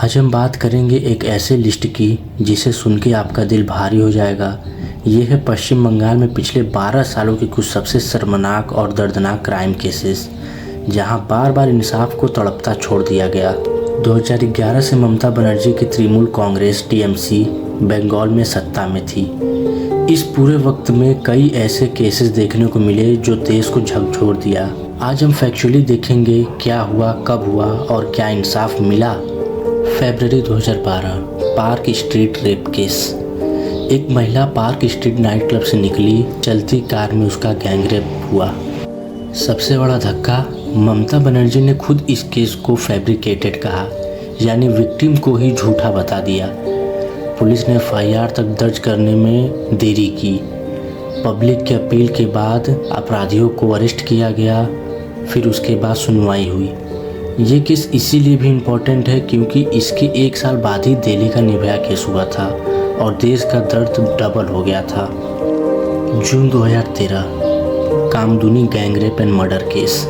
आज हम बात करेंगे एक ऐसे लिस्ट की जिसे सुन के आपका दिल भारी हो जाएगा। ये है पश्चिम बंगाल में पिछले 12 सालों के कुछ सबसे शर्मनाक और दर्दनाक क्राइम केसेस, जहां बार बार इंसाफ को तड़पता छोड़ दिया गया। 2011 से ममता बनर्जी की तृणमूल कांग्रेस टीएमसी बंगाल में सत्ता में थी। इस पूरे वक्त में कई ऐसे केसेस देखने को मिले जो देश को झकझोर दिया। आज हम फैक्चुअली देखेंगे क्या हुआ, कब हुआ और क्या इंसाफ मिला। फरवरी 2012 पार्क स्ट्रीट रेप केस। एक महिला पार्क स्ट्रीट नाइट क्लब से निकली, चलती कार में उसका गैंगरेप हुआ। सबसे बड़ा धक्का, ममता बनर्जी ने खुद इस केस को फैब्रिकेटेड कहा, यानी विक्टिम को ही झूठा बता दिया। पुलिस ने एफआईआर तक दर्ज करने में देरी की। पब्लिक की अपील के बाद अपराधियों को अरेस्ट किया गया, फिर उसके बाद सुनवाई हुई। ये केस इसीलिए भी इम्पोर्टेंट है क्योंकि इसके 1 साल बाद ही दिल्ली का निर्भया केस हुआ था और देश का दर्द डबल हो गया था। June 2013 Kamduni gangrape and murder case.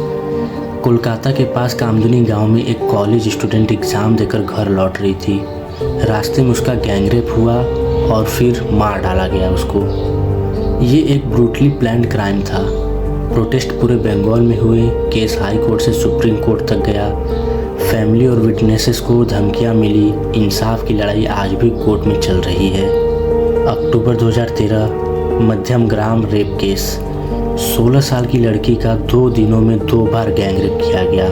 Kolkata के पास कामदुनी गांव में एक कॉलेज स्टूडेंट एग्ज़ाम देकर घर लौट रही थी। रास्ते में उसका गैंगरेप हुआ और फिर मार डाला गया उसको। ये एक ब्रूटली प्लान्ड क्राइम था। प्रोटेस्ट पूरे बंगाल में हुए। केस हाई कोर्ट से सुप्रीम कोर्ट तक गया। फैमिली और विटनेसेस को धमकियां मिली। इंसाफ की लड़ाई आज भी कोर्ट में चल रही है। अक्टूबर 2013 मध्यम ग्राम रेप केस। 16 साल की लड़की का 2 दिनों में 2 बार गैंगरेप किया गया।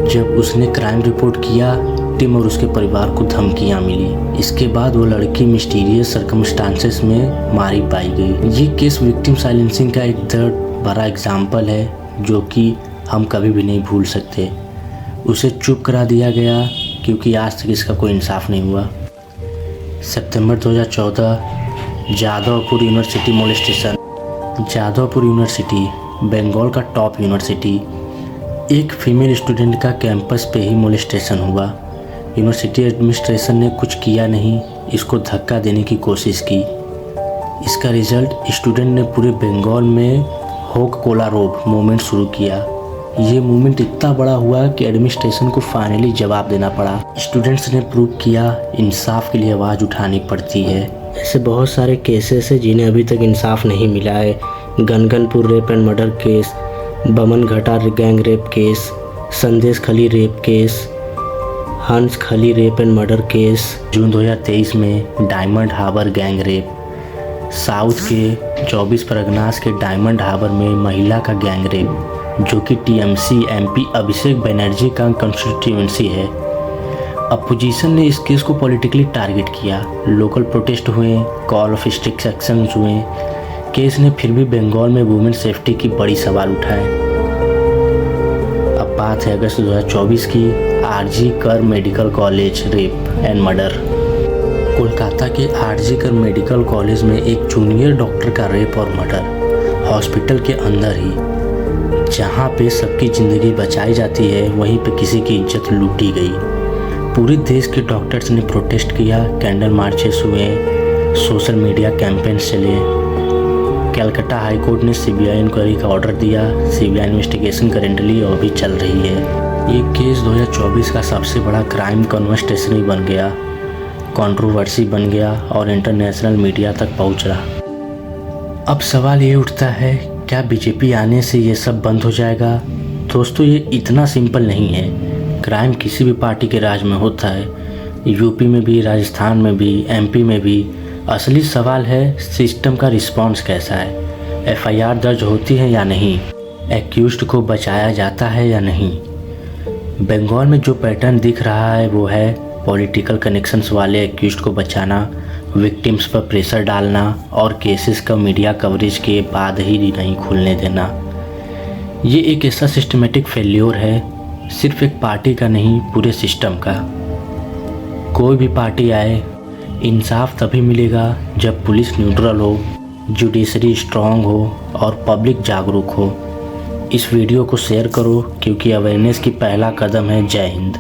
जब उसने क्राइम रिपोर्ट किया, टीम और उसके परिवार को धमकियां मिली। इसके बाद वो लड़की मिस्टीरियस सर्कमस्टांसेस में मारी पाई गई। ये केस विक्टिम साइलेंसिंग का एक दर्द बड़ा एग्जाम्पल है जो कि हम कभी भी नहीं भूल सकते। उसे चुप करा दिया गया क्योंकि आज तक इसका कोई इंसाफ नहीं हुआ। सितंबर 2014 Jadavpur university molestation. Jadavpur university Bengal का टॉप यूनिवर्सिटी। एक फीमेल स्टूडेंट का कैंपस पे ही मोलेस्टेशन हुआ। यूनिवर्सिटी एडमिनिस्ट्रेशन ने कुछ किया नहीं, इसको धक्का देने की कोशिश की। इसका रिजल्ट स्टूडेंट ने पूरे बंगाल में होक कोलारोब मूवमेंट शुरू किया। ये मूवमेंट इतना बड़ा हुआ कि एडमिनिस्ट्रेशन को फाइनली जवाब देना पड़ा। स्टूडेंट्स ने प्रूव किया इंसाफ के लिए आवाज़ उठानी पड़ती है। ऐसे बहुत सारे केसेस हैं जिन्हें अभी तक इंसाफ नहीं मिला है। गनगनपुर rape and murder case, बमनघाटा gang rape case, संदेश खली रेप केस, हंस खली रेप एंड मर्डर केस। जून 2023 में diamond harbour gang rape. South के 24 परगनास के डायमंड हार्बर में महिला का गैंग रेप, जो कि टीएमसी एमपी अभिषेक बनर्जी का कंस्टिट्यूएंसी है। अपोजिशन ने इस केस को पॉलिटिकली टारगेट किया। लोकल प्रोटेस्ट हुए, कॉल ऑफ स्ट्रिक्ट एक्शंस हुए। केस ने फिर भी बंगाल में वुमेन सेफ्टी की बड़ी सवाल उठाए। अब बात है अगस्त 2024 की। आरजी कर medical college rape and murder. Kolkata के आरजी कर मेडिकल कॉलेज में एक जूनियर डॉक्टर का रेप और मर्डर हॉस्पिटल के अंदर ही। जहां पे सबकी ज़िंदगी बचाई जाती है, वहीं पे किसी की इज्जत लूटी गई। पूरे देश के डॉक्टर्स ने प्रोटेस्ट किया, कैंडल मार्चेस हुए, सोशल मीडिया कैंपेन्स चले। कलकत्ता हाई कोर्ट ने सीबीआई इंक्वायरी का ऑर्डर दिया। सीबीआई इन्वेस्टिगेशन करेंटली और भी चल रही है। ये केस 2024 का सबसे बड़ा क्राइम कन्वर्सेशन बन गया, कंट्रोवर्सी बन गया और इंटरनेशनल मीडिया तक पहुंचा। अब सवाल ये उठता है, क्या बीजेपी आने से ये सब बंद हो जाएगा? दोस्तों, ये इतना सिंपल नहीं है। क्राइम किसी भी पार्टी के राज में होता है, यूपी में भी, राजस्थान में भी, एमपी में भी। असली सवाल है सिस्टम का रिस्पॉन्स कैसा है। एफआईआर दर्ज होती है या नहीं, एक्यूज्ड को बचाया जाता है या नहीं। बंगाल में जो पैटर्न दिख रहा है वो है पॉलिटिकल कनेक्शंस वाले एक्यूज्ड को बचाना, विक्टिम्स पर प्रेशर डालना और केसेस का मीडिया कवरेज के बाद ही नहीं खुलने देना। ये एक ऐसा सिस्टमेटिक फेल्योर है, सिर्फ एक पार्टी का नहीं, पूरे सिस्टम का। कोई भी पार्टी आए, इंसाफ तभी मिलेगा जब पुलिस न्यूट्रल हो, जुडिशरी स्ट्रांग हो और पब्लिक जागरूक हो। इस वीडियो को शेयर करो क्योंकि अवेयरनेस की पहला कदम है। जय हिंद।